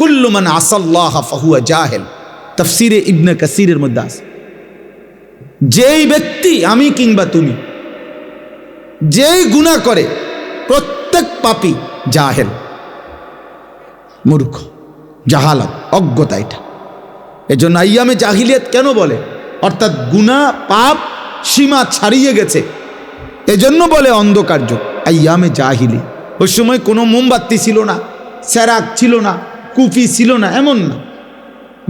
কুল্লু মান আসাল্লাহ ফাহুয়া জাহেল, তাফসিরে ইবনে কাসিরের মধ্যে আছে। যেই ব্যক্তি, আমি কিংবা তুমি, যেই গুনাহ করে প্রত্যেক পাপী জাহেল, মূর্খ, জাহালাত, অজ্ঞতা। এটা এজন্য আইয়ামে জাহিলিয়াত কেন বলে? অর্থাৎ গুনাহ পাপ সীমা ছাড়িয়ে গেছে, এজন্য বলে অন্ধকার যুগ, আইয়ামে জাহিলি। ওই সময় কোনো মোমবাতি ছিল না, সেরাক ছিল না, কুপি ছিল না, এমন না।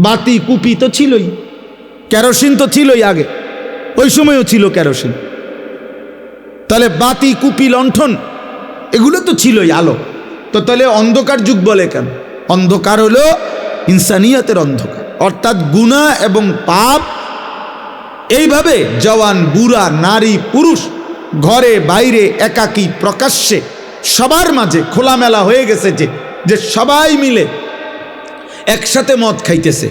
বাতি কুপি তো ছিলই, কেরোসিন তো ছিলই আগে, ওই সময়ও ছিল কেরোসিন। তাহলে বাতি, কুপি, লণ্ঠন এগুলো তো ছিলই, আলো। তো তাহলে অন্ধকার যুগ বলে কেন? অন্ধকার হলো ইনসানিয়তের অন্ধকার, অর্থাৎ গুনাহ এবং পাপ এইভাবে জওয়ান, বুড়া, নারী, পুরুষ, ঘরে বাইরে, একাকী, প্রকাশ্যে, সবার মাঝে খোলামেলা হয়ে গেছে যে সবাই মিলে একসাথে মদ খাইতেছে,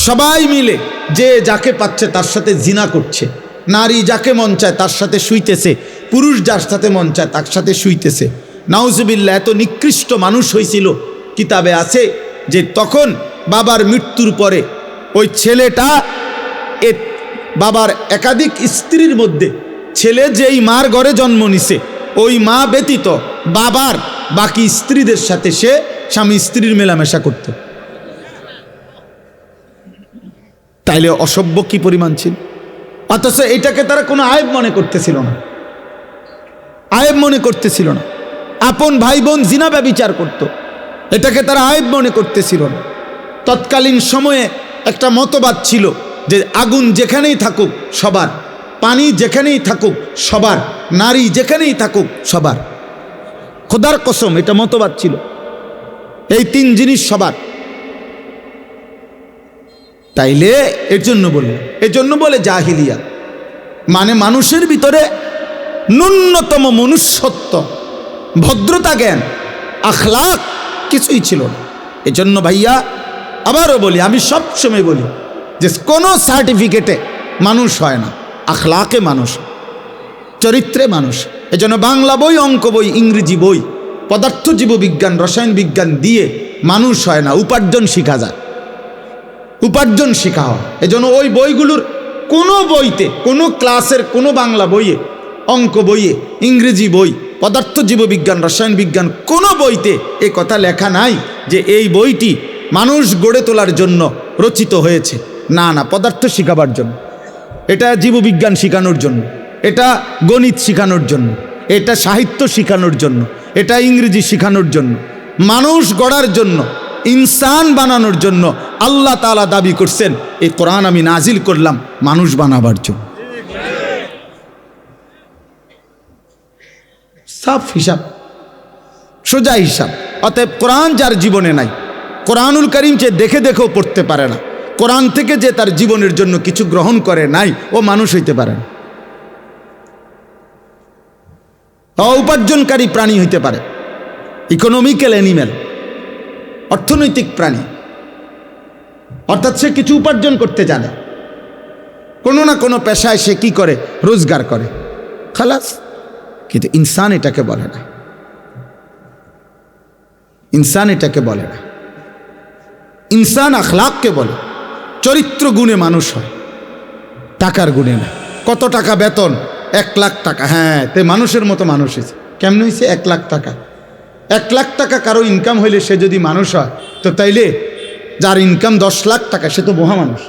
সবাই মিলে যে যাকে পাচ্ছে তার সাথে জিনা করছে, নারী যাকে মন চায় তার সাথে শুইতেছে, পুরুষ যার সাথে মন চায় তার সাথে শুইতেছে। নাউজুবিল্লাহ। এত নিকৃষ্ট মানুষ হয়েছিল, কিতাবে আছে যে তখন বাবার মৃত্যুর পরে ওই ছেলেটা বাবার একাধিক স্ত্রীর মধ্যে ছেলে যেই মার ঘরে জন্ম নিছে, ওই মা ব্যতীত বাবার বাকি স্ত্রীদের সাথে সে স্বামী স্ত্রীর মেলামেশা করত। তাইলে অসভ্য কি পরিমাণ ছিল! অথচ এটাকে তারা কোনো আয়েব মনে করতেছিল না, আয়েব মনে করতেছিল না। আপন ভাই বোন জিনা ব্যভিচার করত, এটাকে তারা আয়েব মনে করতেছিল না। তৎকালীন সময়ে একটা মতবাদ ছিল যে আগুন যেখানেই থাকুক সবার, পানি যেখানেই থাকুক সবার, নারী যেখানেই থাকুক সবার। খোদার কসম, এটা মতবাদ ছিল, এই তিন জিনিস সবার। তাইলে এর জন্য বলে জাহিলিয়া, মানে মানুষের ভিতরে ন্যূনতম মনুষ্যত্ব, ভদ্রতা, জ্ঞান, আখলাক কিছুই ছিল না। এজন্য ভাইয়া আবারও বলি, আমি সব সময় বলি যে কোনো সার্টিফিকেটে মানুষ হয় না, আখলাকে মানুষ, চরিত্রে মানুষ। এজন্য বাংলা বই, অঙ্ক বই, ইংরেজি বই, পদার্থ জীববিজ্ঞান, রসায়ন বিজ্ঞান দিয়ে মানুষ হয় না, উপার্জন শিখা যায়, উপার্জন শেখা হয়। এজন্য ওই বইগুলোর কোনো বইতে, কোনো ক্লাসের কোনো বাংলা বইয়ে, অঙ্ক বইয়ে, ইংরেজি বই, পদার্থ জীববিজ্ঞান, রসায়ন বিজ্ঞান কোনো বইতে এ কথা লেখা নাই যে এই বইটি মানুষ গড়ে তোলার জন্য রচিত হয়েছে। না না, পদার্থ শিখাবার জন্য, এটা জীববিজ্ঞান শিখানোর জন্য, এটা গণিত শিখানোর জন্য, এটা সাহিত্য শিখানোর জন্য, এটা ইংরেজি শিখানোর জন্য, মানুষ গড়ার জন্য, ইনসান বানানোর জন্য আল্লাহ তাআলা দাবি করছেন এই কোরআন আমি নাজিল করলাম মানুষ বানাবার জন্য। সাফ হিসাব, সোজা হিসাব। অতএব কোরআন যার জীবনে নাই, কোরআনুল কারীম যে দেখে দেখেও পড়তে পারে না, কোরআন থেকে যে তার জীবনের জন্য কিছু গ্রহণ করে নাই, ও মানুষ হইতে পারে না। উপার্জনকারী প্রাণী হইতে পারে, ইকোনমিক্যাল অ্যানিম্যাল, অর্থনৈতিক প্রাণী, অর্থাৎ সে কিছু উপার্জন করতে জানে, কোনো না কোনো পেশায় সে কি করে, রোজগার করে, খালাস। কিন্তু ইনসান এটাকে বলে না, ইনসান এটাকে বলে না। ইনসান আখলাককে বলে, চরিত্র গুণে মানুষ হয়, টাকার গুণে না। কত টাকা বেতন? 1 লাখ টাকা। হ্যাঁ, তে মানুষের মতো মানুষ হয়েছে। কেমন হয়েছে? 1 লাখ টাকা। 1 লাখ টাকা কারো ইনকাম হইলে সে যদি মানুষ হয়, তো তাইলে যার ইনকাম 10 লাখ টাকা সে তো মহামানুষ,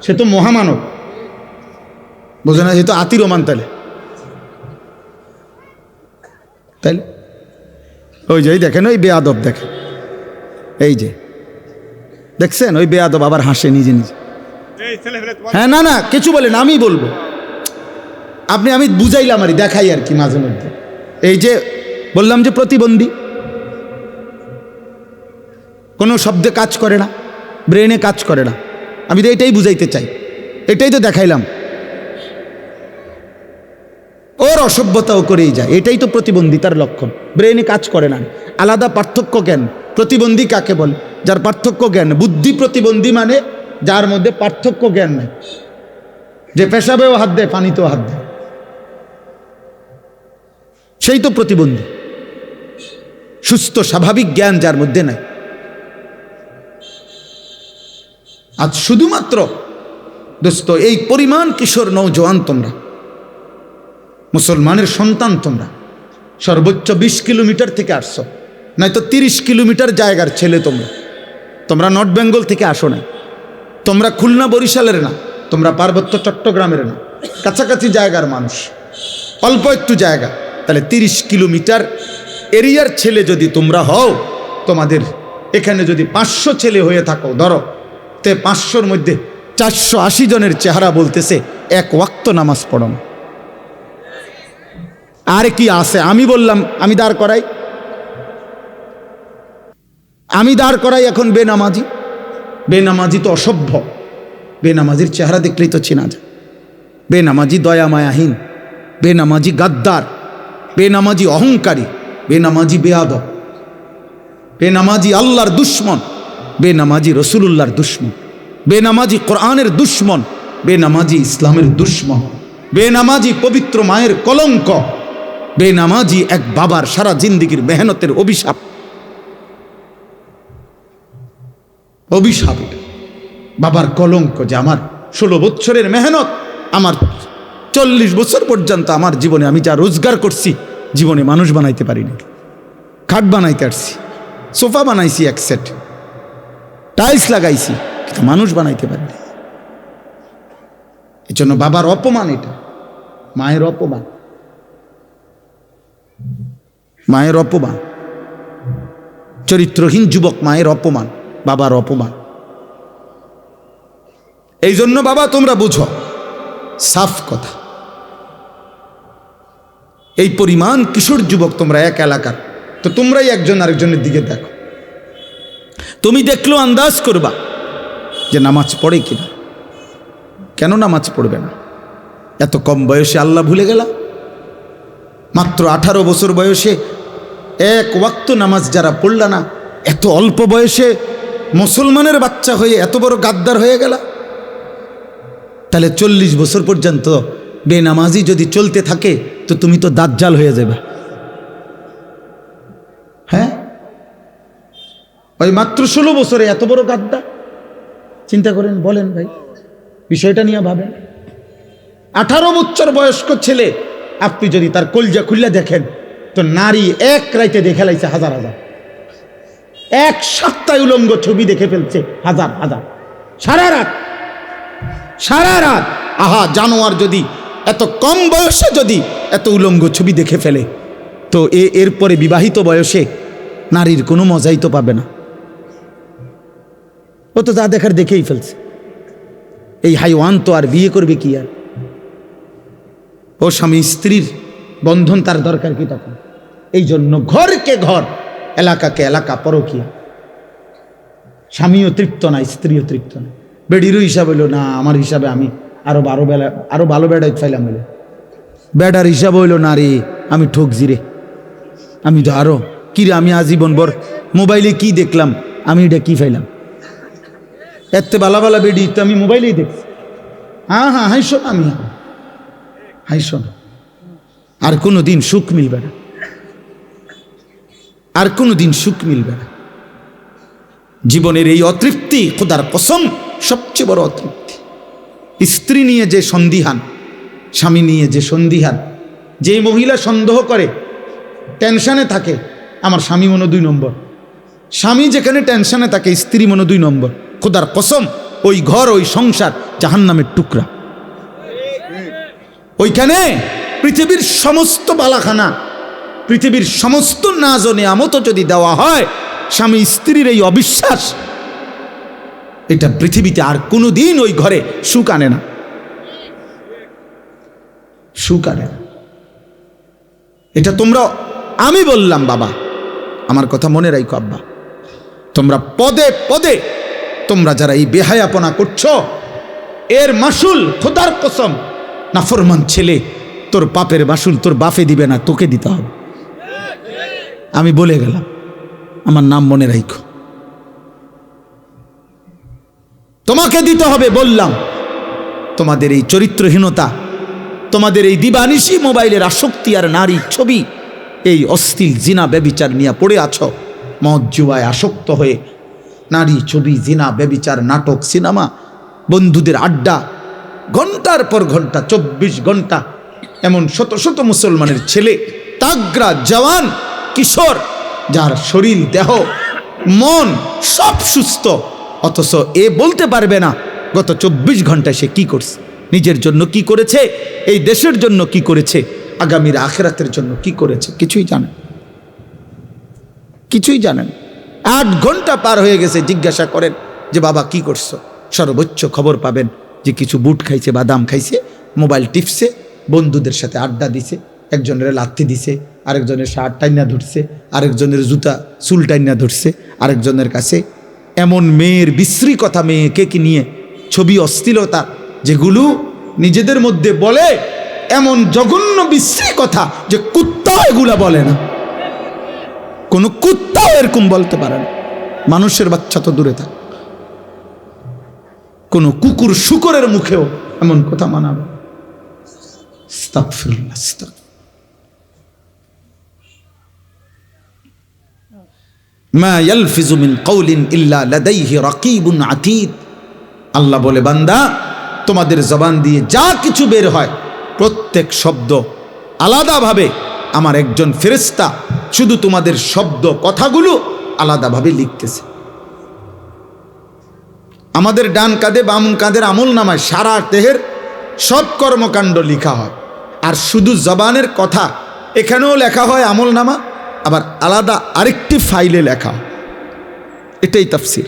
সে তো মহামানব, বোঝে না? সে তো আতির ওমান। তাইলে ওই যে দেখেন, ওই বেয়াদব দেখেন, এই যে দেখছেন, ওই বেয়াদব আবার হাসে নিজে নিজে। হ্যাঁ, না না কিছু বলে না, আমি বলবো, আমি বুঝাইলাম আর দেখাই আর কি মাঝে মধ্যে। এই যে বললাম যে প্রতিবন্ধী, কোনো শব্দে কাজ করে না, ব্রেনে কাজ করে না, আমি তো এটাই বুঝাইতে চাই, এটাই তো দেখাইলাম। ওর অসভ্যতাও করেই যায়, এটাই তো প্রতিবন্ধিতার লক্ষণ। ব্রেনে কাজ করে না, আলাদা পার্থক্য জ্ঞান। প্রতিবন্ধী কাকে বলে? যার পার্থক্য জ্ঞান। বুদ্ধি প্রতিবন্ধী মানে যার মধ্যে পার্থক্য জ্ঞান নেই, যে পেশাবেও হাত দেয়, পানিতেও হাত দেয়, সেই তো প্রতিবন্ধী। সুস্থ স্বাভাবিক জ্ঞান যার মধ্যে নাই। আজ শুধুমাত্র দোস্ত এই পরিমাণ কিশোর নৌজওয়ান তোমরা, মুসলমানের সন্তান তোমরা, সর্বোচ্চ 20 কিলোমিটার থেকে আসছো, নয়তো 30 কিলোমিটার জায়গার ছেলে তোমরা। তোমরা নর্থ বেঙ্গল থেকে আসো না, তোমরা খুলনা বরিশালের না, তোমরা পার্বত্য চট্টগ্রামের না, কাছাকাছি জায়গার মানুষ, অল্প একটু জায়গা। তাহলে 30 কিলোমিটার এরিয়ার ছেলে যদি তোমরা হও, তোমাদের এখানে যদি 500 ছেলে হয়ে থাকো ধরো, তে 500-র মধ্যে 480 জনের চেহারা বলতেছে এক ওয়াক্ত নামাজ পড়ো না। আর কি আছে? আমি বললাম আমি দাঁড় করাই এখন বেনামাজি তো অসভ্য, বেনামাজির চেহারা দেখলেই তো চেনা যায়। বেনামাজি দয়া মায়াহীন, বেনামাজি গাদ্দার, বেনামাজি অহংকারী, বেনামাজি বেয়াদব, বেনামাজি আল্লাহর দুশ্মন, বেনামাজি রসুলুল্লাহর দুশ্মন, বেনামাজি কোরআনের দুশ্মন, বেনামাজি ইসলামের দুশ্মন, বেনামাজি পবিত্র মায়ের কলঙ্ক, বেনামাজি এক বাবার সারা জিন্দেগির মেহনতের অভিশাপ। এটা বাবার কলঙ্ক, যে আমার 16 বছরের মেহনত, আমার 40 বছর পর্যন্ত আমার জীবনে আমি যা রোজগার করছি, জীবনে মানুষ বানাইতে পারিনি। খাট বানাইতে পারছি, সোফা বানাইছি, এক সেট টাইলস লাগাইছি, কিন্তু মানুষ বানাইতে পারিনি। এই জন্য বাবার অপমান, এটা মায়ের অপমান, মায়ের অপমান, চরিত্রহীন যুবক মায়ের অপমান, বাবার অপমান। এই জন্য বাবা তোমরা বুঝো, সাফ কথা, এই পরিমাণ কিশোর যুবক তোমরা এক এলাকার, তো তোমরাই একজন আরেকজনের দিকে দেখো, তুমি দেখলো আন্দাজ করবা যে নামাজ পড়ে কিনা। কেন নামাজ পড়বে না? এত কম বয়সে আল্লাহ ভুলে গেলা? মাত্র 18 বছর বয়সে এক ওয়াক্ত নামাজ যারা পড়লা না, এত অল্প বয়সে মুসলমানের বাচ্চা হয়ে এত বড় গাদ্দার হয়ে গেলা। তাহলে 40 বছর পর্যন্ত বেনামাজি যদি চলতে থাকে, তো তুমি তো দাজ্জাল হয়ে যাবে। হ্যাঁ, ওই মাত্র 16 বছরে এত বড় গাদ্দার, চিন্তা করেন, বলেন ভাই, বিষয়টা নিয়ে ভাবেন। 18 বছর বয়স্ক ছেলে আপনি যদি তার কলজা খুললে দেখেন, তো নারী এক রাইতে দেখে লাইছে হাজার হাজার, এক সপ্তাহে উলঙ্গ ছবি দেখে ফেলছে হাজার হাজার, সারা রাত। আহা, জানোয়ার যদি এত কম বয়সে যদি এত উলঙ্গ ছবি দেখে ফেলে, তো এরপরে বিবাহিত বয়সে নারীর কোনো মজাই তো পাবে না। ও তো যা দেখার দেখেই ফেলছে। এই হাইওয়ান তো আর বিয়ে করবে কি? আর ও স্বামী স্ত্রীর বন্ধন তার দরকার কি তখন? এই জন্য ঘরকে ঘর, এলাকাকে এলাকা পরকিয়া। স্বামীও তৃপ্ত না, স্ত্রীও তৃপ্ত না। বেডিরও হিসাব হইল না, আমার হিসাবে আমি আরো ভালো বেড়া ফাইলাম হইলে, বেডার হিসাব হইল না রে, আমি ঠকছি রে, আমি তো আরো কি রে, আমি আজীবন ভর মোবাইলে কি দেখলাম, আমি এটা কি ফাইলাম, এত বালা বালা বেডি তো আমি মোবাইলেই দেখছি। হ্যাঁ, হাইশো না, আমি হাইশো না। আর কোনো দিন সুখ মিলবে না, আর কোনো দিন সুখ মিলবে না। জীবনের এই অতৃপ্তি, খোদার কসম, সবচেয়ে বড় অতৃপ্তি। স্ত্রী নিয়ে যে সন্দিহান, স্বামী নিয়ে যে সন্দিহান, যে মহিলা সন্দেহ করে, টেনশনে থাকে, আমার স্বামী মনে 2 নম্বর। স্বামী যেখানে টেনশনে থাকে, স্ত্রী মনে 2 নম্বর। খোদার কসম, ওই ঘর, ওই সংসার জাহান্নামের টুকরা। ওইখানে পৃথিবীর সমস্ত বালাখানা, পৃথিবীর সমস্ত নাজ ও নিয়ামত যদি দেওয়া হয়, স্বামী স্ত্রীর এই অবিশ্বাস, এটা পৃথিবীতে আর কোনো দিন ওই ঘরে সুখ আনে না, সুখ আনে না। এটা তোমরা, আমি বললাম বাবা, আমার কথা মনে রাখো আব্বা, তোমরা পদে পদে তোমরা যারা এই বেহায়াপনা করছো, এর মাসুল খোদার কসম, নাফরমান ছেলে, তোর পাপের মাসুল তোর বাপে দিবে না, তোকে দিতে হবে। আমি বলে গেলাম, আমার নাম মনে রাখো, তোমাকে দিতে হবে। বললাম, তোমাদের এই চরিত্রহীনতা, তোমাদের এই দিবানিশি মোবাইলের আসক্তি আর নারী ছবি, এই অশ্লীল জিনা ব্যভিচার নিয়ে পড়ে আছো, মদ জুয়ায় আসক্ত হয়ে নারী, ছবি, জিনা, ব্যভিচার, নাটক, সিনেমা, বন্ধুদের আড্ডা, ঘন্টার পর ঘন্টা, 24 ঘন্টা। এমন শত শত মুসলমানের ছেলে, তাগড়া, জওয়ান, কিশোর, যার শরীর, দেহ, মন সব সুস্থ, অথচ এ বলতে পারবে না গত 24 ঘন্টায় সে কি করছে, নিজের জন্য কি করেছে, এই দেশের জন্য কি করেছে, আগামীর আখিরাতের জন্য কি করেছে, কিছুই জানেন, কিছুই জানেন। 8 ঘন্টা পার হয়ে গেছে, জিজ্ঞাসা করেন যে বাবা কি করছো, সর্বোচ্চ খবর পাবেন যে কিছু বুট খাইছে, বাদাম খাইছে, মোবাইল টিপছে, বন্ধুদের সাথে আড্ডা দিছে, একজনের লাথি দিছে, আরেকজনের শার্ট টাইনা ধরছে, আরেকজনের জুতা চুল টাইনা ধরছে, আরেকজনের কাছে এমন মেয়ের বিশ্রী কথা, মেয়েকে কি নিয়ে ছবি, অশ্লীলতা, যেগুলো নিজেদের মধ্যে বলে এমন জঘন্য বিশ্রী কথা যে কুত্তাও এগুলা বলে না, কোনো কুত্তাও এরকম বলতে পারে না, মানুষের বাচ্চা তো দূরে থাক, কোনো কুকুর শুকরের মুখেও এমন কথা মানাবে। আস্তাগফিরুল্লাহ, আস্তাগফিরুল্লাহ। মা ইয়ালফিজু মিন কাউলিন ইল্লা লাদাইহি রাকিবুন আতীদ। আল্লাহ বলে, বান্দা তোমাদের জবান দিয়ে যা কিছু বের হয় প্রত্যেক শব্দ আলাদাভাবে আমার একজন ফেরেশতা শুধু তোমাদের শব্দ কথাগুলো আলাদাভাবে লিখতেছে। আমাদের ডান কাঁধে বাম কাঁধের আমল নামায় সারা দেহের সব কর্মকাণ্ড লেখা হয়, আর শুধু জবানের কথা এখানেও লেখা হয় আমল নামা, আবার আলাদা আরেকটি ফাইলে লেখা হয়। এটাই তাফসীর।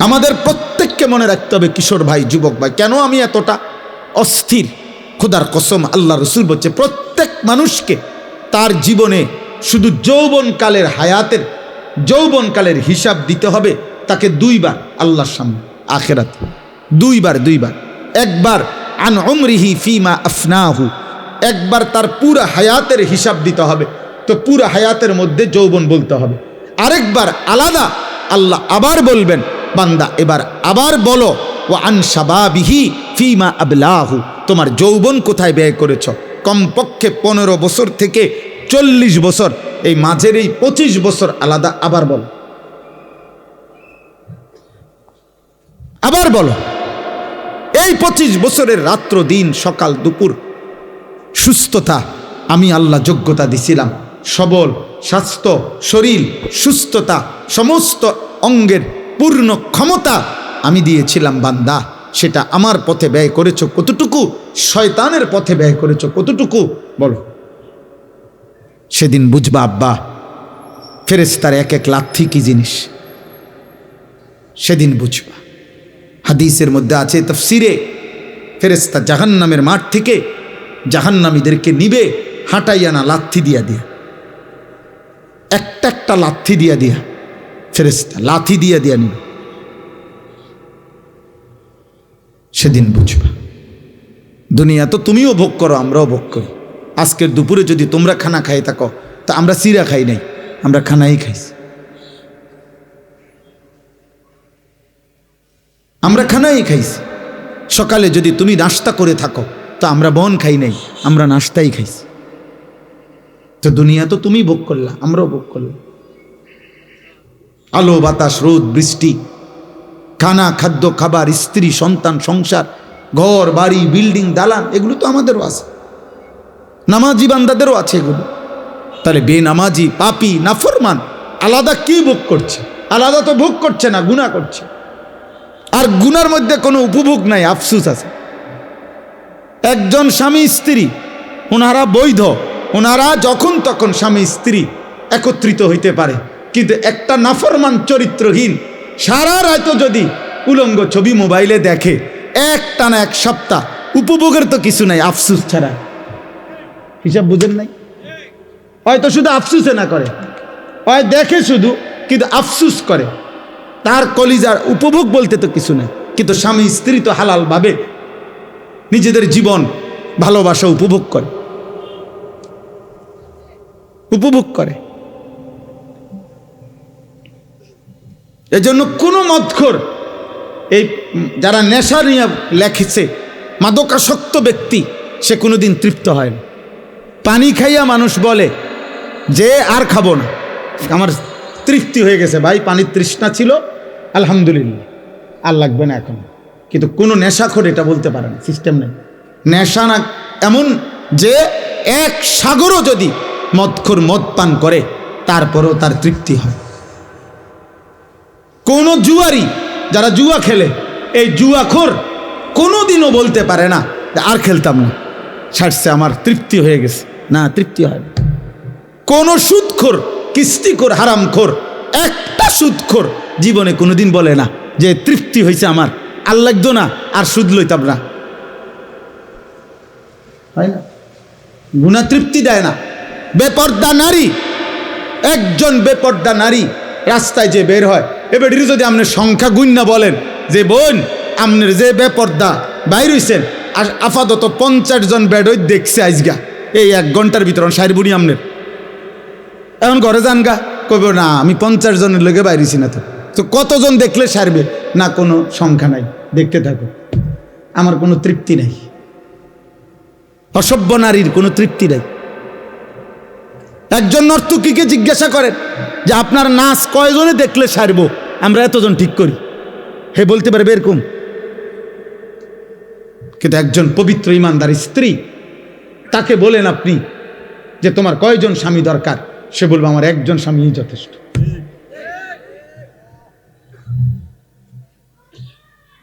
আমাদের প্রত্যেককে মনে রাখতে হবে, কিশোর ভাই, যুবক ভাই, কেন আমি এতটা অস্থির, খোদার কসম আল্লাহ রসুল বলছে প্রত্যেক মানুষকে তার জীবনে শুধু যৌবনকালের হায়াতের যৌবনকালের হিসাব দিতে হবে তাকে 2 বার আল্লাহর সামনে আখিরাতে, 2 বার। একবার আন উমরিহি ফিমা আফনাহু, একবার তার পুরো হায়াতের হিসাব দিতে হবে, তো পুরো হায়াতের মধ্যে যৌবন বলতে হবে। আরেকবার আলাদা আল্লাহ আবার বলবেন, বান্দা এবার আবার বলো ও আন শাবাবিহি ফিমা আবলাহু, তোমার যৌবন কোথায় ব্যয় করেছ, কমপক্ষে 15 বছর থেকে 40 বছর, এই মাঝের এই 25 বছর আলাদা আবার বলো, আবার বলো। এই 25 বছরের রাত্র দিন সকাল দুপুর সুস্থতা আমি আল্লাহ যোগ্যতা দিছিলাম, সবল স্বাস্থ্য, শরীর, সুস্থতা, সমস্ত অঙ্গের পূর্ণ ক্ষমতা আমি দিয়েছিলাম, বান্দা সেটা আমার পথে ব্যয় করেছো কতটুকু, শয়তানের পথে ব্যয় করেছো কতটুকু, বলো। সেদিন বুঝবা আব্বা ফেরেশতার এক এক লাথি কি জিনিস, সেদিন বুঝবা। হাদিসের মধ্যে আছে, তাফসীরে, ফেরেশতা জাহান্নামের মাঠ থেকে জাহান্নামীদেরকে নিবে হাঁটাইয়া না লাথি দিয়া দিয়া, একটা একটা লাথি দিয়া দিয়া, ফেরেশতা লাথি দিয়া দিয়া নিবে। সেদিন বুঝবা। দুনিয়া তো তুমিও ভোগ করো, আমরাও ভোগ করি। আজকের দুপুরে যদি তোমরা খানা খাই থাকো, তা আমরা চিরা খাই নাই, আমরা খানাই খাইছি, আমরা খানাই খাইছি। সকালে যদি তুমি নাস্তা করে থাকো, তো আমরা বন খাই নাই, আমরা নাস্তাই খাইছি। তো দুনিয়া তো তুমি ভোগ করলা, আমরাও ভোগ করলাম। আলো বাতাস, রোদ বৃষ্টি, খানা, খাদ্য, খাবার, স্ত্রী, সন্তান, সংসার, ঘর বাড়ি, বিল্ডিং, দালান, এগুলো তো আমাদেরও আছে, নামাজি বান্দাদেরও আছে এগুলো। তাহলে বেনামাজি, পাপী, নাফরমান আলাদা কি ভোগ করছে? আলাদা তো ভোগ করছে না, গুনাহ করছে। আর গুনার মধ্যে কোনো উপভোগ নাই, আফসুস আছে। একজন স্বামী স্ত্রী, ওনারা বৈধ, ওনারা যখন তখন স্বামী স্ত্রী একত্রিত হইতে পারে, কিন্তু একটা নাফরমান চরিত্রহীন সারা রাত যদি উলঙ্গ ছবি মোবাইলে দেখে, একটানা 1 সপ্তাহ, উপভোগের তো কিছু নাই, আফসুস ছাড়া। হিসাব বুঝেন নাই? হয়তো শুধু আফসুসে না করে, হয় দেখে শুধু কিন্তু আফসুস করে, তার কলিজার উপভোগ বলতে তো কিছু নাই। কিন্তু স্বামী স্ত্রী তো হালাল ভাবে নিজেদের জীবন ভালোবাসা উপভোগ করে, উপভোগ করে। এজন্য কোনো মদখোর, এই যারা নেশা নিয়ে লেখেছে, মাদকাসক্ত ব্যক্তি, সে কোনোদিন তৃপ্ত হয় না। পানি খাইয়া মানুষ বলে যে আর খাবো না, আমার তৃপ্তি হয়ে গেছে ভাই, পানির তৃষ্ণা ছিল, আলহামদুলিল্লাহ, আর লাগবে না এখন। কিন্তু কোনো নেশাখোর এটা বলতে পারে না, সিস্টেম নেই। নেশা না এমন যে এক সাগরও যদি মদখোর মদ পান করে তারপরেও তার তৃপ্তি হয়। কোন জুয়ারি, যারা জুয়া খেলে, এই জুয়াখোর কোনোদিনও বলতে পারে না আর খেলতাম না, ছাড়ছে, আমার তৃপ্তি হয়ে গেছে। না, তৃপ্তি হয় না। কোন সুদখোর, কিস্তিখোর, হারামখোর, একটা সুদখোর জীবনে কোনোদিন বলে না যে তৃপ্তি হয়েছে আমার, আর লাগতো না, আর সুদ লইতাম না। হয় না? গুনাহ তৃপ্তি দেয় না। বেপর্দা নারী, একজন বেপর্দা নারী রাস্তায় যে বের হয়, এবার যদি আপনি সংখ্যা গুণ বলেন যে বোন আপনার যে বেপর্দা বাইর হইছেন, আর আপাতত 50 জন বেডই দেখছে আজগা এই 1 ঘন্টার ভিতরে, সাইরবুনি আপনার এখন ঘরে যান গা, কবে না আমি 50 জনের লোকে বাইরেছি না। তো কতজন দেখলে সারবে না? কোনো সংখ্যা নাই, দেখতে থাকো, আমার কোনো তৃপ্তি নাই। অসভ্য নারীর কোনো তৃপ্তি নাই। একজন নর্তকীকে জিজ্ঞাসা করেন যে আপনার নাচ কয়জনে দেখলে সারবো, আমরা এতজন ঠিক করি, হে বলতে পারবে এরকম? কিন্তু একজন পবিত্র ইমানদার স্ত্রী, তাকে বলেন আপনি যে তোমার কয়জন স্বামী দরকার, সে বলবে আমার একজন স্বামীই যথেষ্ট।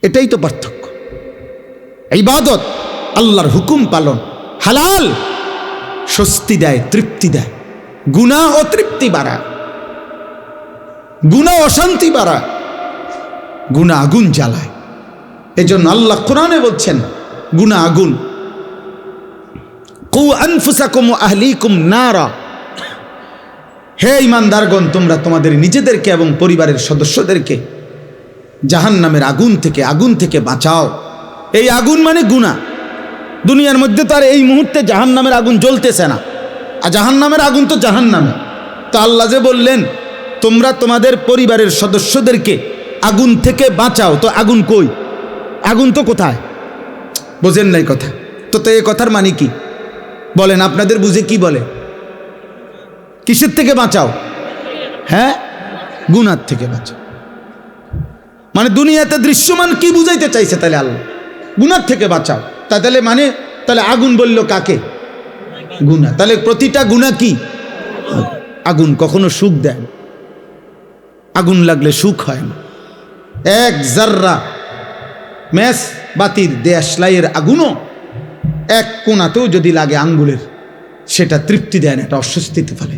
এটাই তো পার্থক্য। ইবাদত, আল্লাহর হুকুম পালন, হালাল স্বস্তি দেয়, তৃপ্তি দেয়। গুনাহ অতৃপ্তি বাড়ায়, গুনাহ অশান্তি বাড়ায়, গুনাহ আগুন জ্বালায়। এজন্য আল্লাহ কোরআনে বলছেন গুনাহ আগুন। কু আনফুসাকুম ওয়া আহলিকুম নারা, হে ঈমানদারগণ, তোমরা তোমাদের নিজেদেরকে এবং পরিবারের সদস্যদেরকে জাহান্নামের আগুন থেকে বাঁচাও। এই আগুন মানে গুনাহ। দুনিয়ার মধ্যে তো আর এই মুহূর্তে জাহান্নামের আগুন জ্বলতেছে না, আর জাহান্নামের আগুন তো জাহান্নামে। তো আল্লাহ যে বললেন তোমরা তোমাদের পরিবারের সদস্যদেরকে আগুন থেকে বাঁচাও, তো আগুন কই? আগুন তো কোথায়? বোঝেন নাই কথা? তো এই কথার মানে কি বলেন? আপনাদের বুঝে কি বলে? কিসের থেকে বাঁচাও? হ্যাঁ, গুনাহ থেকে বাঁচাও। মানে দুনিয়াতে দৃশ্যমান কি বুঝাইতে চাইছে তাহলে আল্লাহ? গুনাহ থেকে বাঁচাও। তাহলে মানে তাহলে আগুন বলল কাকে? গুনাহ। তাহলে প্রতিটা গুনাহ কি? আগুন। কখনো সুখ দেয়, আগুন লাগলে সুখ হয় না। এক জাররা মেস বাতির দেশলাইয়ের আগুনও এক কোণাতেও যদি লাগে আঙ্গুলের, সেটা তৃপ্তি দেয় না, এটা অস্বস্তিতে ফেলে,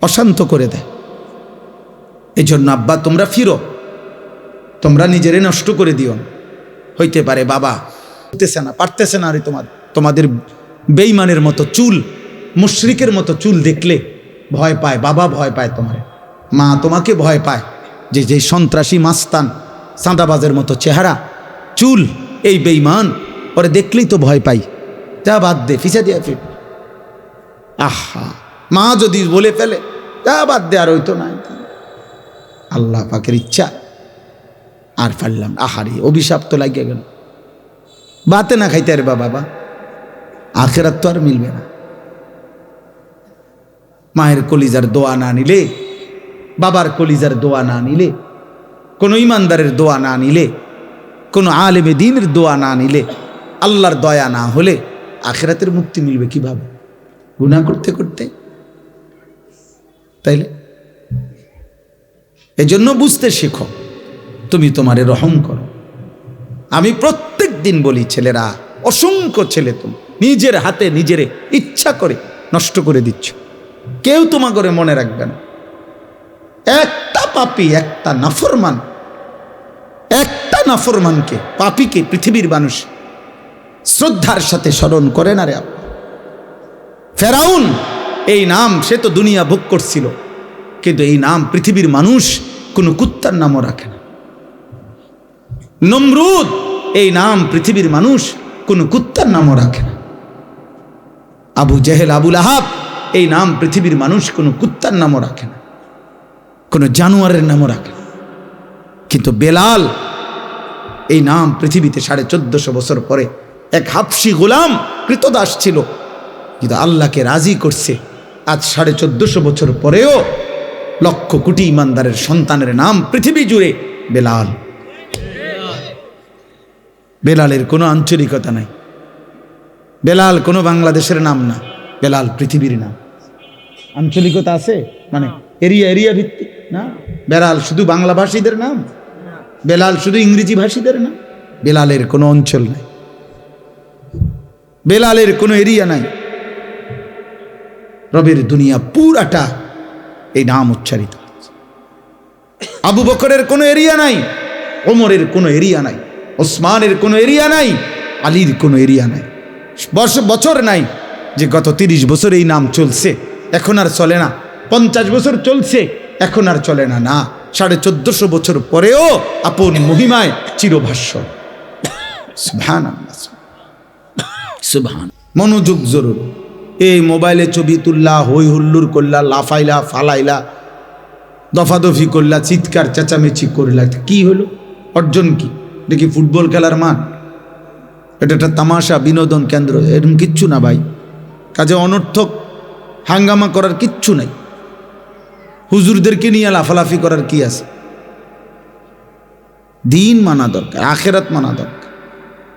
অশান্ত করে দেয়। এই জন্য আব্বা তোমরা ফিরো, তোমরা নিজেরে নষ্ট করে দিও না। হইতে পারে বাবা পারতেছে না, তোমাদের বেঈমানের মতো চুল, মুশরিকের মতো চুল দেখলে ভয় পায়, বাবা ভয় পায়, তোমার মা তোমাকে ভয় পায়, যে সন্ত্রাসী মাস্তান চাঁদাবাজের মতো চেহারা, চুল, এই বেঈমান, ওরে দেখলেই তো ভয় পাই, তা বাদ দে, ফিসা দিয়া ফির। আহা, মা যদি বলে ফেলে তা বাদ দে, আর হইতো না। আল্লাহ পাকের ইচ্ছা আর পারলাম, আহারে অভিশাপ তো লাগিয়ে গেল। বাতে না খাইতে আর বাবা, আখেরাত তো আর মিলবে না। মায়ের কলিজার দোয়া না নিলে, বাবার কলিজার দোয়া না নিলে, কোনো ইমানদারের দোয়া না নিলে, কোনো আলেমে দ্বীনের দোয়া না নিলে, আল্লাহর দয়া না হলে আখেরাতের মুক্তি মিলবে কিভাবে? গুনাহ করতে করতে। তাইলে এজন্য বুঝতে শেখো, তুমি তোমারে রহম করো। আমি প্রত্যেক দিন বলি, ছেলেরা, অসংখ্য ছেলে তুমি নিজের হাতে নিজেরে ইচ্ছা করে নষ্ট করে দিচ্ছ, কেউ তোমা করে মনে রাখবে না। একটা পাপী, একটা নাফরমানকে, পাপীকে পৃথিবীর মানুষ শ্রদ্ধার সাথে স্মরণ করে না রে। ফেরাউন, এই নাম সে তো দুনিয়া ভোগ করছিল, কিন্তু এই নাম পৃথিবীর মানুষ কোনো কুত্তার নামও রাখে না। নমরুদ, এই নাম পৃথিবীর মানুষ কোনো কুত্তার নামও রাখে না। আবু জেহেল, আবুল আহাব, এই নাম পৃথিবীর মানুষ কোনো কুত্তার নামও রাখে না, কোনো জানোয়ারের নামও রাখে না। কিন্তু বেলাল, এই নাম পৃথিবীতে 1450 বছর পরে এক হাবশি গোলাম কৃতদাস ছিল, কিন্তু আল্লাহকে রাজি করছে। আজ 1450 বছর পরেও লক্ষ কোটি ইমানদারের সন্তানের নাম পৃথিবী জুড়ে বেলাল। বেলালের কোনো আঞ্চলিকতা নাই, বেলাল কোনো বাংলাদেশের নাম না, বেলাল পৃথিবীর নাম। আঞ্চলিকতা আছে মানে এরিয়া ভিত্তিক না। বেলাল শুধু বাংলা ভাষীদের নাম, বেলাল শুধু ইংরেজি ভাষীদের নাম। বেলালের কোনো অঞ্চল নাই, বেলালের কোনো এরিয়া নাই। রবের দুনিয়া পুরাটা এই নাম উচ্চারিত। আবু বকরের কোনো এরিয়া নাই, ওমরের কোনো এরিয়া নাই, ওসমানের কোনো এরিয়া নাই, আলীর কোনো এরিয়া নাই। বছর নাই যে গত 30 বছর এই নাম চলছে এখন আর চলে না, 50 বছর চলছে এখন আর চলে না। না, 1450 বছর পরেও আপন মহিমায় চিরভাষ্য। সুবহানাল্লাহ, সুবহান। মনোযোগ জরুরি। এই মোবাইলে ছবি তুললা, হই হুল্লুর করলা, লাফাইলা ফালাইলা, দফাদফি করলা, চিৎকার চেঁচামেচি করলা, কি হলো? অর্জন কি? দেখি ফুটবল খেলার মাঠ, এটা একটা তামাশা, বিনোদন কেন্দ্র, এরকম কিচ্ছু না ভাই। কাজে অনর্থক হাঙ্গামা করার কিচ্ছু নাই। হুজুরদেরকে নিয়ে লাফালাফি করার কি আছে? দিন মানা দরকার, আখেরাত মানা দরকার।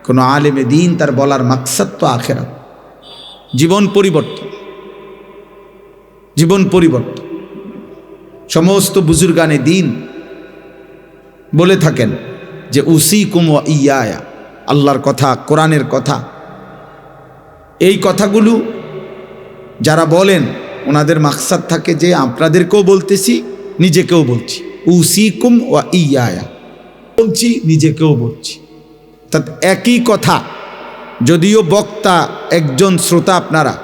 কোনো আলেমে দিন তার বলার মাকসাদ তো আখেরাত, জীবন পরিবর্তন, জীবন পরিবর্তন। সমস্ত বুজুর্গানে দিন বলে থাকেন যে উসিকুম ওয়া ইয়া, আল্লাহর কথা, কোরআনের কথা। এই কথাগুলো যারা বলেন ওনাদের মাকসাদ থাকে যে আপনাদেরকেও বলতেছি, নিজেকেও বলছি। উসিকুম ওয়া ইয়া বলছি, নিজেকেও বলছি। তা একই কথা, যদিও বক্তা একজন, শ্রোতা আপনারা,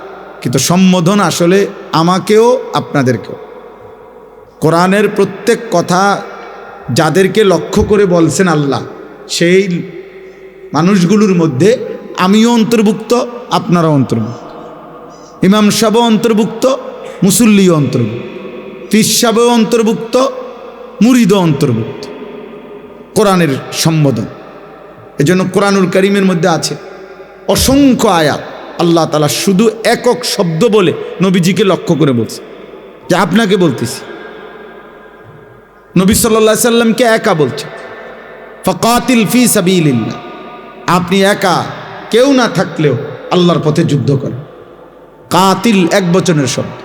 কিন্তু সম্বোধন আসলে আমাকেও আপনাদেরকেও। কোরআনের প্রত্যেক কথা যাদেরকে লক্ষ্য করে বলছেন আল্লাহ, সেই মানুষগুলোর মধ্যে আমিও অন্তর্ভুক্ত, আপনারাও অন্তর্ভুক্ত। ইমাম সাহেবও অন্তর্ভুক্ত, মুসল্লিও অন্তর্ভুক্ত, পীর সাহেবও অন্তর্ভুক্ত, মুরিদও অন্তর্ভুক্ত। কোরআনের সম্বোধন। এজন্য কোরআনুল কারীমের মধ্যে আছে অসংখ্য আয়াত, আল্লাহ তাআলা শুধু একক শব্দ বলে নবীজিকে লক্ষ্য করে বলছে যে আপনাকে বলতেছি। নবী সাল্লাল্লাহু আলাইহি সাল্লামকে একা বলছে, ফাকাতিল ফি সাবিলিল্লাহ, আপনি একা, কেউ না থাকলেও আল্লাহর পথে যুদ্ধ করেন। কাতিল এক বচনের শব্দ।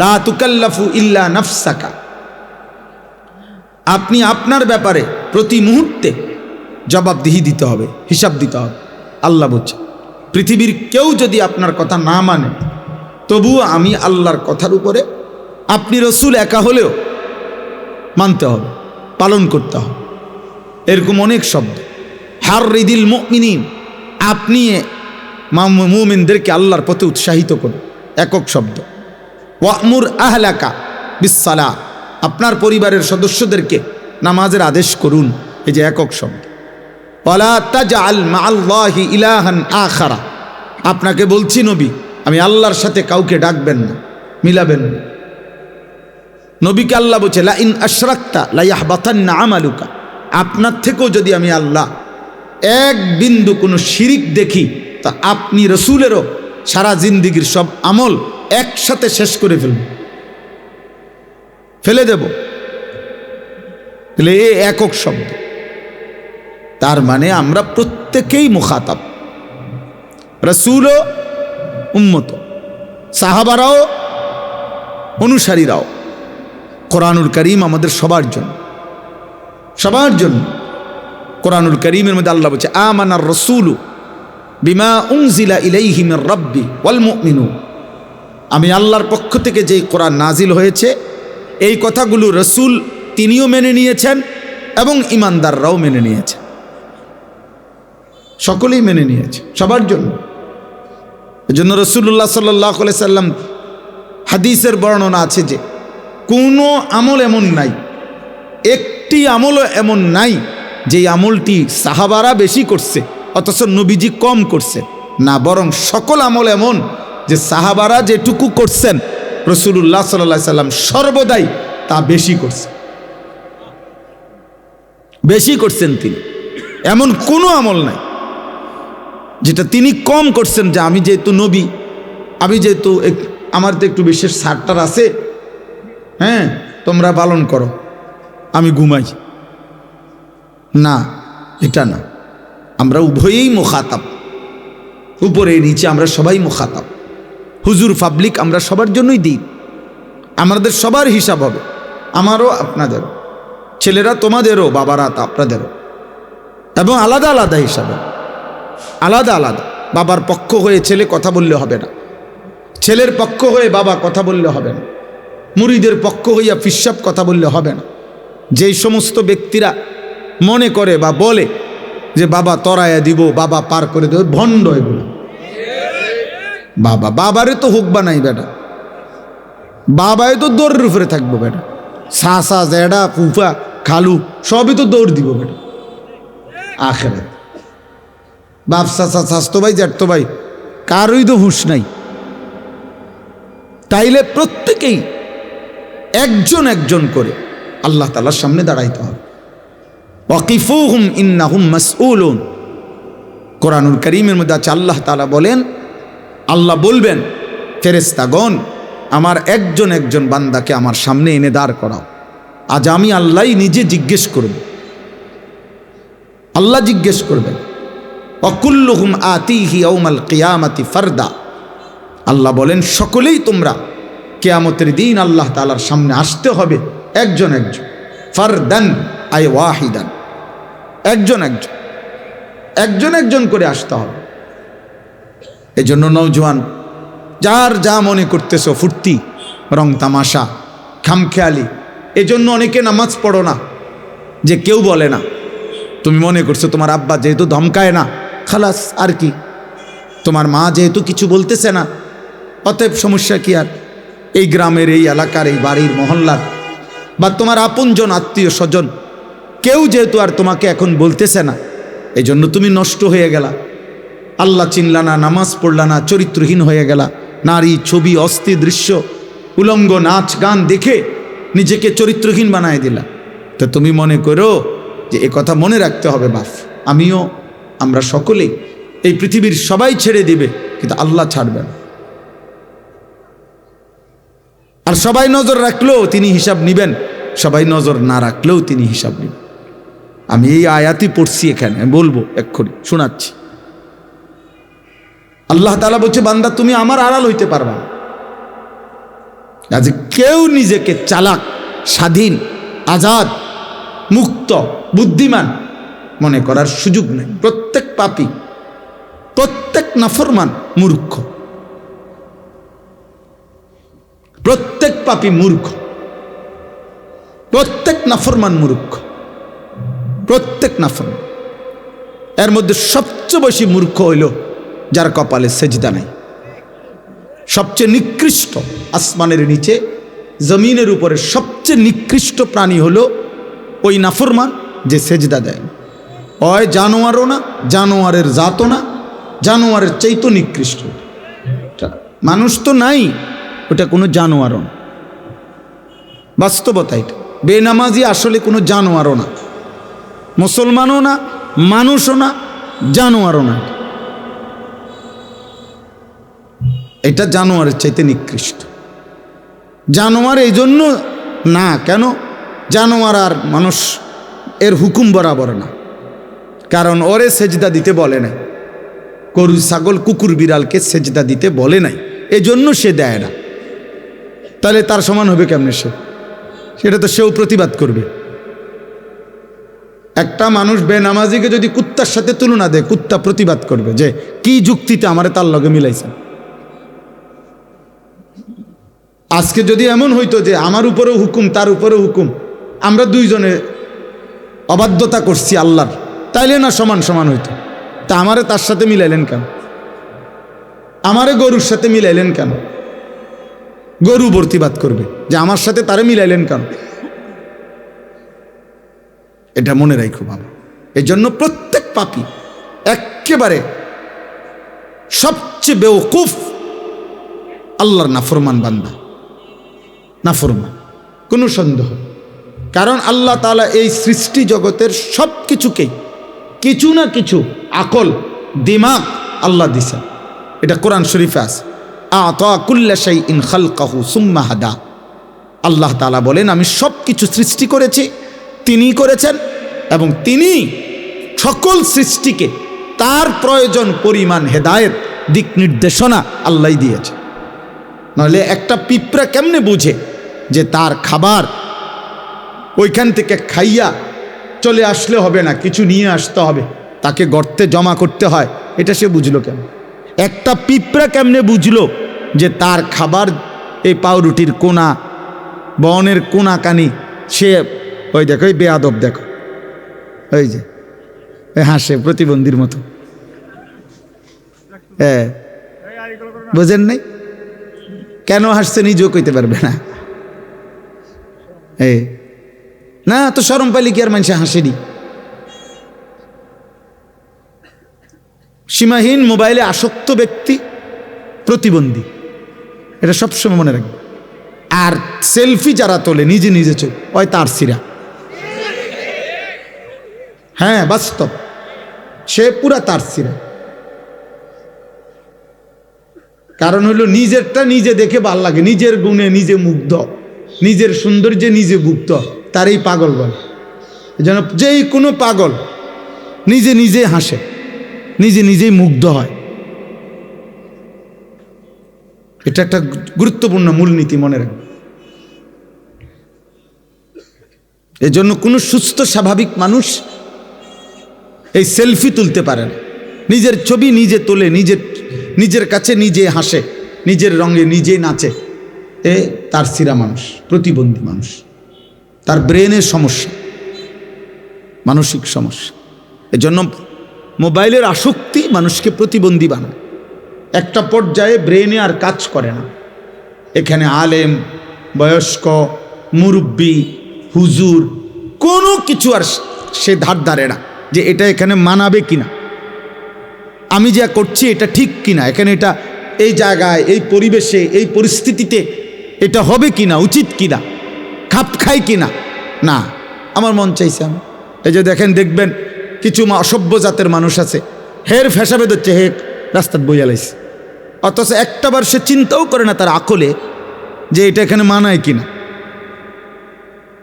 লা তুকাল্লাফু ইল্লা নাফসাকা, আপনি আপনার ব্যাপারে প্রতি মুহূর্তে জবাবদিহি দিতে হবে, হিসাব দিতে হবে। আল্লাহ বলছে পৃথিবীর কেউ যদি আপনার কথা না মানে, তবুও আমি আল্লাহর কথার উপরে আপনি রসুল একা হলেও মানতে হবে, পালন করতে হবে। এরকম অনেক শব্দ। হাররিদিল মুমিনিন, আপনি মুমিনদেরকে আল্লাহর পথে উৎসাহিত করুন, একক শব্দ। ওয়ামুর আহলাকা বিসসালাহ, আপনার পরিবারের সদস্যদেরকে নামাজের আদেশ করুন, এই যে একক শব্দ। ওয়ালা তাজআল মাআল্লাহি ইলাহান আখারা, আপনাকে বলছি নবী, আমি আল্লাহর সাথে কাউকে ডাকবেন না, মিলাবেন না। নবীকে আল্লাহ বলছে লা ইন আশরাকতা লা ইয়াহবাতান্না আমালুকা, আপনার থেকেও যদি আমি আল্লাহ এক বিন্দু কোনো শিরিক দেখি, তা আপনি রসুলেরও সারা জিন্দিগির সব আমল একসাথে শেষ করে ফেলে দেব। তাহলে এই একক শব্দ, তার মানে আমরা প্রত্যেকেই মুখাতাব, রসুলও উম্মত, সাহাবারাও অনুসারীরাও। কোরআনুল কারীম আমাদের সবার জন্য, সবার জন্য। কোরআনুল কারীমের মধ্যে আল্লাহ বলছে আমানার রাসূলু বিমা উনজিলা ইলাইহি মির রাব্বি ওয়াল মুমিনুন, আমি আল্লাহর পক্ষ থেকে যেই কোরআন নাজিল হয়েছে, এই কথাগুলো রসুল তিনিও মেনে নিয়েছেন এবং ইমানদাররাও মেনে নিয়েছেন, সকলেই মেনে নিয়েছে, সবার জন্য। এজন্য রাসূলুল্লাহ সাল্লাল্লাহু আলাইহি সাল্লাম হাদিসের বর্ণনা আছে যে কোনো আমল এমন নাই, একটি আমলও এমন নাই যেই আমলটি সাহাবারা বেশি করছে অথচ নবীজি কম করছে না, বরং সকল আমল এমন যে সাহাবারা যেটুকু করছেন রাসূলুল্লাহ সাল্লাল্লাহু আলাইহি সাল্লাম সর্বদাই তা বেশি করছেন, বেশি করছেন তিনি। এমন কোনো আমল নাই যেটা তিনি কম করছেন, যে আমি যেহেতু নবী, আমি যেহেতু আমার তো একটু বিশেষ সারটার আছে, হ্যাঁ, তোমরা পালন করো, আমি ঘুমাই। না, এটা না। আমরা উভয়েই মুখাতাব, উপরে নিচে আমরা সবাই মুখাতাব। হুজুর পাবলিক আমরা সবার জন্যই দিই, আমাদের সবার হিসাব হবে, আমারও আপনাদেরও, ছেলেরা তোমাদেরও, বাবারা তা আপনাদেরও, এবং আলাদা আলাদা হিসাবে, আলাদা আলাদা। বাবার পক্ষ হয়ে ছেলে কথা বললে হবে না, ছেলের পক্ষ হয়ে বাবা কথা বললে হবে না, মুরিদের পক্ষ হইয়া ফিসাব কথা বললে হবে না। যেই সমস্ত ব্যক্তিরা মনে করে বা বলে যে বাবা তরায়া দিব, বাবা পার করে দেবে, ভণ্ড এগুলো। বাবারে তো হুক বানাই বেটা, বাবায় তো দৌড়ের উপরে থাকবো বেটা, সাসা জেডা ফুফা খালু সবই তো দৌড় দিব বেটা আখেরাত। বাপ চাচা স্বাস্থ্য ভাই জ্যাঠতো ভাই কারোই তো হুঁশ নাই। তাইলে প্রত্যেকেই একজন একজন করে আল্লাহ তাআলার সামনে দাঁড়াইতে হবে। ওয়াকিফুহুম ইন্নাহুম মাসউলুন। কোরআনুল কারীমের মধ্যে আছে, আল্লাহ তাআলা বলেন, আল্লাহ বলবেন ফেরেশতাগণ আমার একজন একজন বান্দাকে আমার সামনে এনে দাঁড় করাও, আজ আমি আল্লাহই নিজে জিজ্ঞেস করব। আল্লাহ জিজ্ঞেস করবেন, ওয়াকুল্লুহুম আতিহি ইয়াউমাল কিয়ামাতি ফারদা। আল্লাহ বলেন সকলেই তোমরা কিয়ামতের দিন আল্লাহ তাআলার সামনে আসতে হবে একজন একজন, ফারদান আই ওয়াহিদান, একজন একজন, একজন একজন করে আসতে হবে। এজন্য নওজোয়ান যার যা মনে করতেছো, ফুর্তি রং তামাশা খামখেয়ালি, এজন্য অনেকে নামাজ পড়ো না, যে কেউ বলে না, তুমি মনে করছো তোমার আব্বা যেহেতু ধমকায় না, খালাস আর কি, তোমার মা যেহেতু কিছু বলতেছে না, অতএব সমস্যা কি আর, এই গ্রামের এই এলাকার এই বাড়ির মহল্লার বা তোমার আপনজন আত্মীয় স্বজন কেউ যেহেতু আর তোমাকে এখন বলতেছে না, এই জন্য তুমি নষ্ট হয়ে গেলা, আল্লাহ চিনলা না, নামাজ পড়লা না, চরিত্রহীন হয়ে গেলা, নারী ছবি অস্থির দৃশ্য উলঙ্গ নাচ গান দেখে নিজেকে চরিত্রহীন বানায় দিলা। তো তুমি মনে করো যে এ কথা মনে রাখতে হবে, বাপ আমিও, আমরা সকলেই, এই পৃথিবীর সবাই ছেড়ে দিবে কিন্তু আল্লাহ ছাড়বেন। আর সবাই নজর রাখলেও তিনি হিসাব নিবেন, সবাই নজর না রাখলেও তিনি হিসাব নেবেন। আমি এই আয়াতই পড়ছি এখানে, আমি বলবো এক্ষুনি শোনাচ্ছি। আল্লাহ তাআলা বলছে, বান্দা তুমি আমার আড়াল হইতে পারবা না। আজ কেউ নিজেকে চালাক, স্বাধীন, আজাদ, মুক্ত, বুদ্ধিমান মনে করার সুযোগ নেই। প্রত্যেক পাপী, প্রত্যেক নাফরমান মূর্খ, প্রত্যেক পাপী মূর্খ, প্রত্যেক নাফরমান মূর্খ, প্রত্যেক নাফরমান। এর মধ্যে সবচেয়ে বেশি মূর্খ হইল যার কপালে সেজদা নাই। সবচেয়ে নিকৃষ্ট, আসমানের নিচে জমিনের উপরে সবচেয়ে নিকৃষ্ট প্রাণী হলো ওই নাফরমান যে সেজদা দেয়। হয় জানোয়ারও না, জানোয়ারের জাতও না, জানোয়ারের চাইতো নিকৃষ্ট। মানুষ তো নাই, ওটা কোনো জানোয়ারও না, বাস্তবতা এটা। বেনামাজি আসলে কোনো জানোয়ারও না, মুসলমানও না, মানুষও না, জানোয়ারও না, এটা জানোয়ারের চাইতে নিকৃষ্ট। জানোয়ার এই জন্য না, কেন? জানোয়ার আর মানুষ এর হুকুম বরাবর না, কারণ ওরে সেজদা দিতে বলে নাই, গরু ছাগল কুকুর বিড়ালকে সেজদা দিতে বলে নাই, এজন্য সে দেয় না। তাহলে তার সমান হবে কেমনে সে? সেটা তো সেও প্রতিবাদ করবে। একটা মানুষ বেনামাজিকে যদি কুত্তার সাথে তুলনা দেয়, কুত্তা প্রতিবাদ করবে যে কি যুক্তিতে আমারে তার লগে মিলাইছেন। আজকে যদি এমন হইতো যে আমার উপরেও হুকুম তার উপরেও হুকুম, আমরা দুইজনে অবাধ্যতা করছি আল্লাহর, তাইলে না সমান সমান হইতো। তা আমারে তার সাথে মিলাইলেন কেন? আমারে গরুর সাথে মিলাইলেন কেন? গরু প্রতিবাদ করবে যে আমার সাথে তারে মিলাইলেন কেন? এটা মনে রাখো বাবা। এই জন্য প্রত্যেক পাপী একেবারে সবচেয়ে বেওকুফ আল্লাহর নাফরমান বান্দা, নাফরমান, কোনো সন্দেহ। কারণ আল্লাহ তাআলা এই সৃষ্টি জগতের সব কিছুকেই কিছু না কিছু আকল, দিমাগ আল্লাহ দিছেন। এটা কোরআন শরীফে আছে, আতা কুল্লা শাইইন খালকাহু সুম্মা হাদা। আল্লাহ তাআলা বলেন আমি সব কিছু সৃষ্টি করেছি, তিনিই করেছেন, এবং তিনি সকল সৃষ্টিকে তার প্রয়োজন পরিমাণ হেদায়েত দিক নির্দেশনা আল্লাহই দিয়েছে। নাহলে একটা পিঁপড়া কেমনে বুঝে যে তার খাবার ওইখান থেকে খাইয়া চলে আসলে হবে না, কিছু নিয়ে আসতে হবে, তাকে গর্তে জমা করতে হয়, এটা সে বুঝলো কেন? একটা পিঁপড়া কেমনে বুঝলো যে তার খাবার এই পাউরুটির কোনা, বনের কোনা কানি, সে ওই দেখো ওই বেয়াদব দেখো, ওই যে হাসে প্রতিবন্ধীর মতো, হ্যাঁ বোঝেন নাই কেন হাসছে, নিজেও কইতে পারবে না। না তো শরম পাইলে কি আর মানুষে হাসেনি? সীমাহীন মোবাইলে আসক্ত ব্যক্তি প্রতিবন্ধী, এটা সবসময় মনে রাখবে। আর সেলফি যারা তোলে নিজে নিজে চোখ, ওই তার সিরা, হ্যাঁ বাস্তব, সে পুরা তার সিরা। কারণ হলো নিজেরটা নিজে দেখে ভাল লাগে, নিজের গুণে নিজে মুগ্ধ, নিজের সৌন্দর্যে নিজে মুগ্ধ, তারই পাগল বলে। যেন যেই কোনো পাগল নিজে নিজে হাসে, নিজে নিজেই মুগ্ধ হয়। এটা একটা গুরুত্বপূর্ণ মূলনীতি, মনে রাখবে। এজন্য কোনো সুস্থ স্বাভাবিক মানুষ এই সেলফি তুলতে পারে না, নিজের ছবি নিজে তোলে, নিজের কাছে নিজে হাসে, নিজের রঙে নিজে নাচে, এ তার সিরা মানুষ, প্রতিবন্ধী মানুষ, তার ব্রেনের সমস্যা, মানসিক সমস্যা। এজন্য মোবাইলের আসক্তি মানুষকে প্রতিবন্ধী বানায়। একটা পর্যায়ে ব্রেনে আর কাজ করে না। এখানে আলেম, বয়স্ক, মুরব্বী, হুজুর কোনো কিছু আর সে ধার ধারে না যে এটা এখানে মানাবে কিনা, আমি যা করছি এটা ঠিক কিনা, এখানে এটা এই জায়গায়, এই পরিবেশে, এই পরিস্থিতিতে এটা হবে কিনা, উচিত কিনা, খাপ খায় কিনা। না, আমার মন চাইছে আমি। এই যে দেখবেন কিছু অসভ্য জাতের মানুষ আছে, হের ফেসাবে ধরছে, হে রাস্তার বইয়া লাইছে, অথচ একটাবার সে চিন্তাও করে না তার আকলে যে এটা এখানে মানায় কিনা।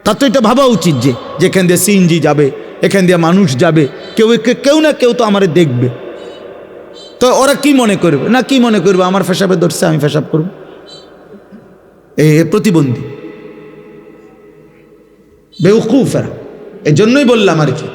তার তো এটা ভাবা উচিত যে যেখান দিয়ে সিএনজি যাবে, এখান দিয়ে মানুষ যাবে, কেউ না কেউ তো আমারে দেখবে। তো ওরা কি মনে করবে, না কি মনে করবে, আমার ফেসাবে ধরছে আমি ফেসাব করব, এই প্রতিবন্ধী বেউকুফ এরা। এজন্যই বললাম আর কি,